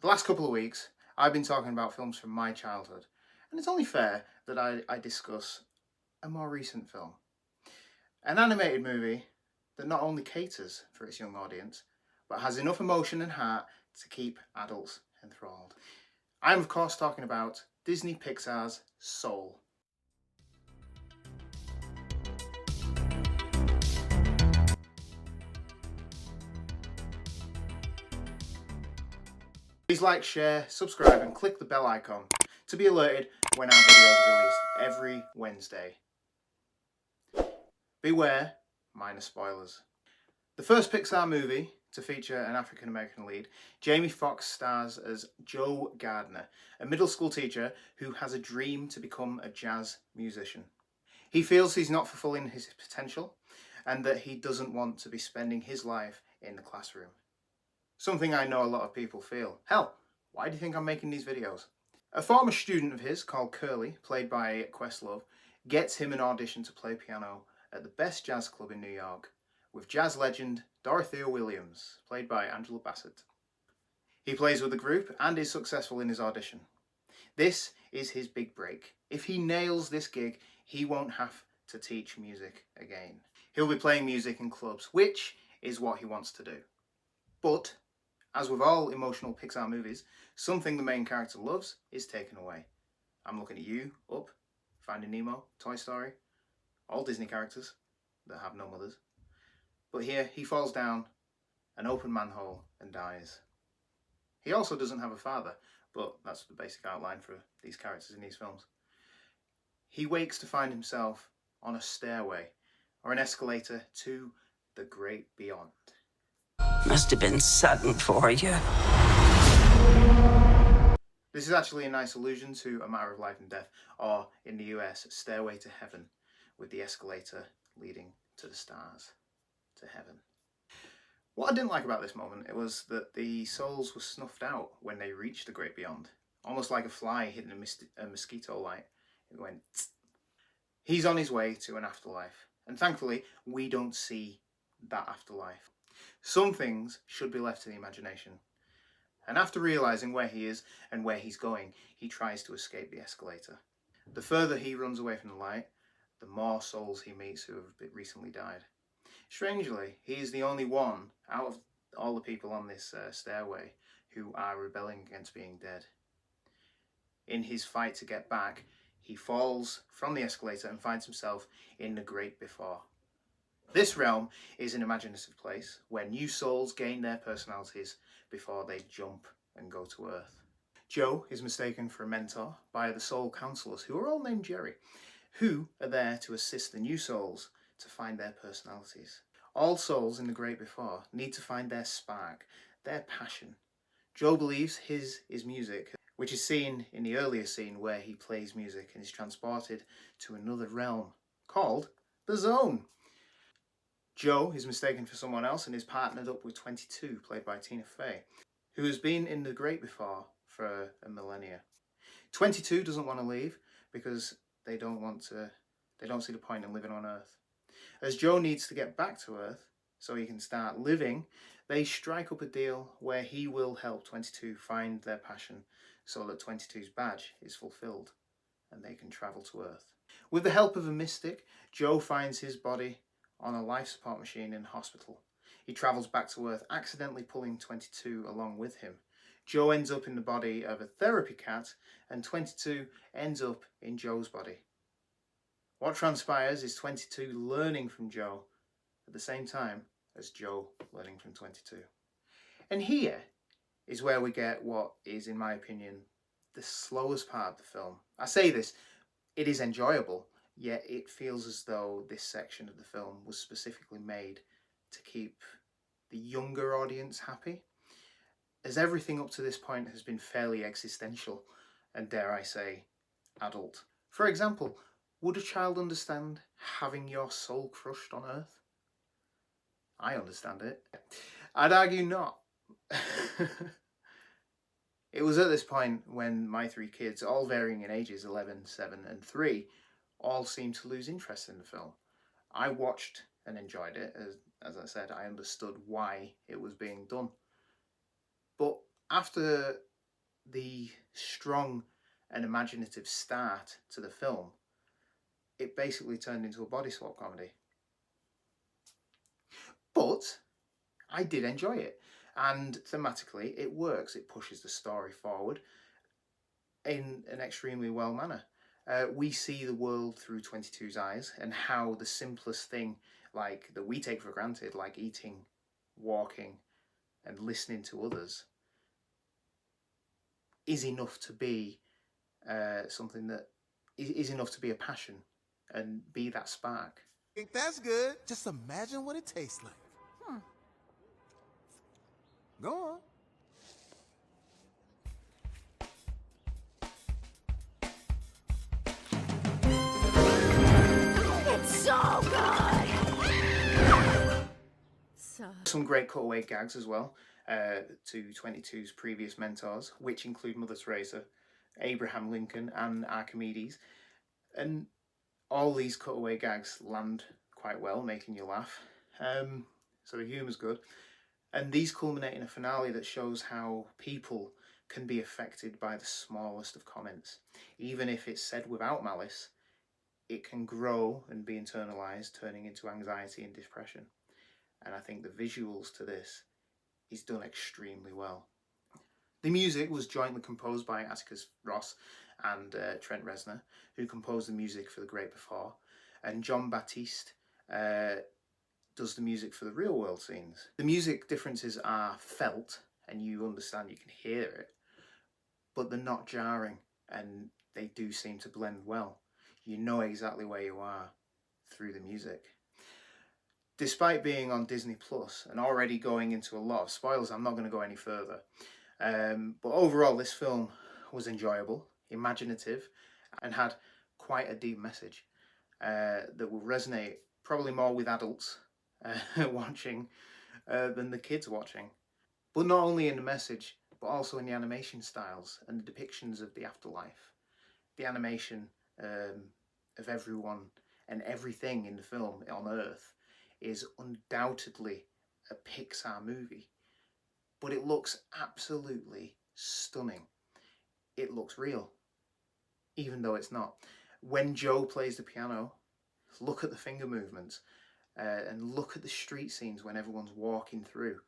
The last couple of weeks, I've been talking about films from my childhood, and it's only fair that I discuss a more recent film. An animated movie that not only caters for its young audience, but has enough emotion and heart to keep adults enthralled. I'm, of course, talking about Disney Pixar's Soul. Please like, share, subscribe, and click the bell icon to be alerted when our videos are released every Wednesday. Beware, minor spoilers. The first Pixar movie to feature an African American lead, Jamie Foxx stars as Joe Gardner, a middle school teacher who has a dream to become a jazz musician. He feels he's not fulfilling his potential and that he doesn't want to be spending his life in the classroom. Something I know a lot of people feel. Hell, why do you think I'm making these videos? A former student of his called Curly, played by Questlove, gets him an audition to play piano at the best jazz club in New York, with jazz legend Dorothea Williams, played by Angela Bassett. He plays with the group and is successful in his audition. This is his big break. If he nails this gig, he won't have to teach music again. He'll be playing music in clubs, which is what he wants to do. But, as with all emotional Pixar movies, something the main character loves is taken away. I'm looking at you, Up, Finding Nemo, Toy Story, all Disney characters that have no mothers. But here, he falls down an open manhole and dies. He also doesn't have a father, but that's the basic outline for these characters in these films. He wakes to find himself on a stairway or an escalator to the great beyond. Must have been sudden for you. This is actually a nice allusion to A Matter of Life and Death, or in the US, Stairway to Heaven, with the escalator leading to the stars, to heaven. What I didn't like about this moment, it was that the souls were snuffed out when they reached the great beyond, almost like a fly hitting a mosquito light. It went tsk. He's on his way to an afterlife, and thankfully we don't see that afterlife. Some things should be left to the imagination. And after realising where he is and where he's going, he tries to escape the escalator. The further he runs away from the light, the more souls he meets who have recently died. Strangely, he is the only one out of all the people on this stairway who are rebelling against being dead. In his fight to get back, he falls from the escalator and finds himself in the great before. This realm is an imaginative place where new souls gain their personalities before they jump and go to Earth. Joe is mistaken for a mentor by the soul counselors, who are all named Jerry, who are there to assist the new souls to find their personalities. All souls in the great before need to find their spark, their passion. Joe believes his is music, which is seen in the earlier scene where he plays music and is transported to another realm called the Zone. Joe is mistaken for someone else and is partnered up with 22, played by Tina Fey, who has been in the great before for a millennia. 22 doesn't want to leave because they don't see the point in living on Earth. As Joe needs to get back to Earth so he can start living, they strike up a deal where he will help 22 find their passion so that 22's badge is fulfilled and they can travel to Earth. With the help of a mystic, Joe finds his body on a life support machine in hospital. He travels back to Earth, accidentally pulling 22 along with him. Joe ends up in the body of a therapy cat, and 22 ends up in Joe's body. What transpires is 22 learning from Joe at the same time as Joe learning from 22. And here is where we get what is, in my opinion, the slowest part of the film. I say this, it is enjoyable, yet it feels as though this section of the film was specifically made to keep the younger audience happy, as everything up to this point has been fairly existential and, dare I say, adult. For example, would a child understand having your soul crushed on Earth? I understand it. I'd argue not. It was at this point when my three kids, all varying in ages, 11, 7 and 3, all seemed to lose interest in the film. I watched and enjoyed it. As I said, I understood why it was being done. But after the strong and imaginative start to the film, it basically turned into a body swap comedy. But I did enjoy it, and thematically it works. It pushes the story forward in an extremely well manner. We see the world through 22's eyes, and how the simplest thing, like that we take for granted, like eating, walking, and listening to others, is enough to be something that is enough to be a passion and be that spark. Think that's good. Just imagine what it tastes like. Go on. It's so good! Some great cutaway gags as well to 22's previous mentors, which include Mother Teresa, Abraham Lincoln, and Archimedes. And all these cutaway gags land quite well, making you laugh. So the humour's good. And these culminate in a finale that shows how people can be affected by the smallest of comments. Even if it's said without malice, it can grow and be internalised, turning into anxiety and depression. And I think the visuals to this is done extremely well. The music was jointly composed by Atticus Ross and Trent Reznor, who composed the music for The Great Before, and John Batiste does the music for the real world scenes. The music differences are felt, and you understand, you can hear it, but they're not jarring, and they do seem to blend well. You know exactly where you are through the music. Despite being on Disney Plus and already going into a lot of spoilers, I'm not going to go any further. But overall, this film was enjoyable, imaginative, and had quite a deep message that will resonate probably more with adults watching than the kids watching. But not only in the message, but also in the animation styles and the depictions of the afterlife. The animation of everyone and everything in the film on Earth is undoubtedly a Pixar movie, but it looks absolutely stunning. It looks real, even though it's not. When Joe plays the piano, look at the finger movements and look at the street scenes when everyone's walking through.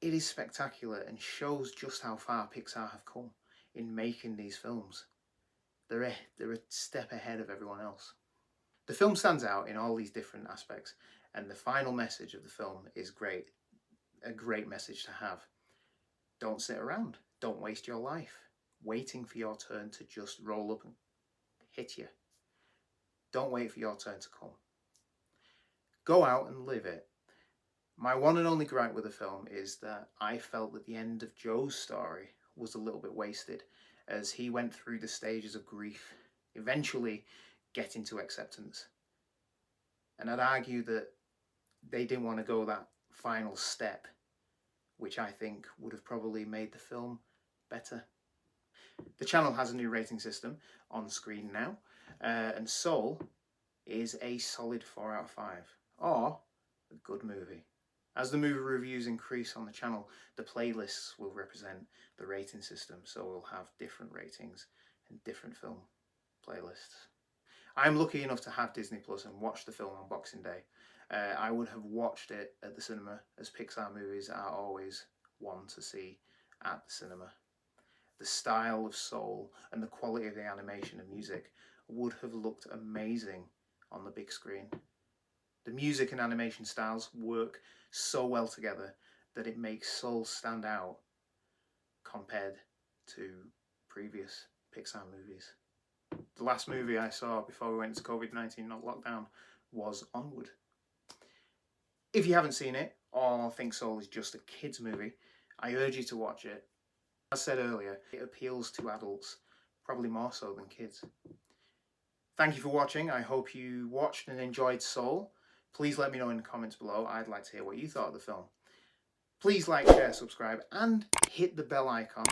It is spectacular and shows just how far Pixar have come in making these films. They're a step ahead of everyone else. The film stands out in all these different aspects, and the final message of the film is great. A great message to have. Don't sit around. Don't waste your life waiting for your turn to just roll up and hit you. Don't wait for your turn to come. Go out and live it. My one and only gripe with the film is that I felt that the end of Joe's story was a little bit wasted, as he went through the stages of grief, eventually getting to acceptance. And I'd argue that they didn't want to go that final step, which I think would have probably made the film better. The channel has a new rating system on screen now, and Soul is a solid 4 out of 5, or a good movie. As the movie reviews increase on the channel, the playlists will represent the rating system, so we'll have different ratings and different film playlists. I'm lucky enough to have Disney Plus and watch the film on Boxing Day. I would have watched it at the cinema, as Pixar movies are always one to see at the cinema. The style of Soul and the quality of the animation and music would have looked amazing on the big screen. The music and animation styles work so well together that it makes Soul stand out compared to previous Pixar movies. The last movie I saw before we went into COVID-19 lockdown was Onward. If you haven't seen it, or think Soul is just a kids movie, I urge you to watch it. As I said earlier, it appeals to adults, probably more so than kids. Thank you for watching. I hope you watched and enjoyed Soul. Please let me know in the comments below. I'd like to hear what you thought of the film. Please like, share, subscribe, and hit the bell icon,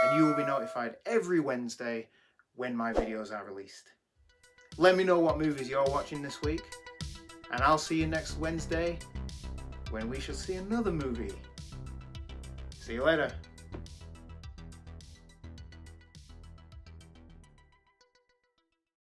and you will be notified every Wednesday when my videos are released. Let me know what movies you're watching this week, and I'll see you next Wednesday when we shall see another movie. See you later.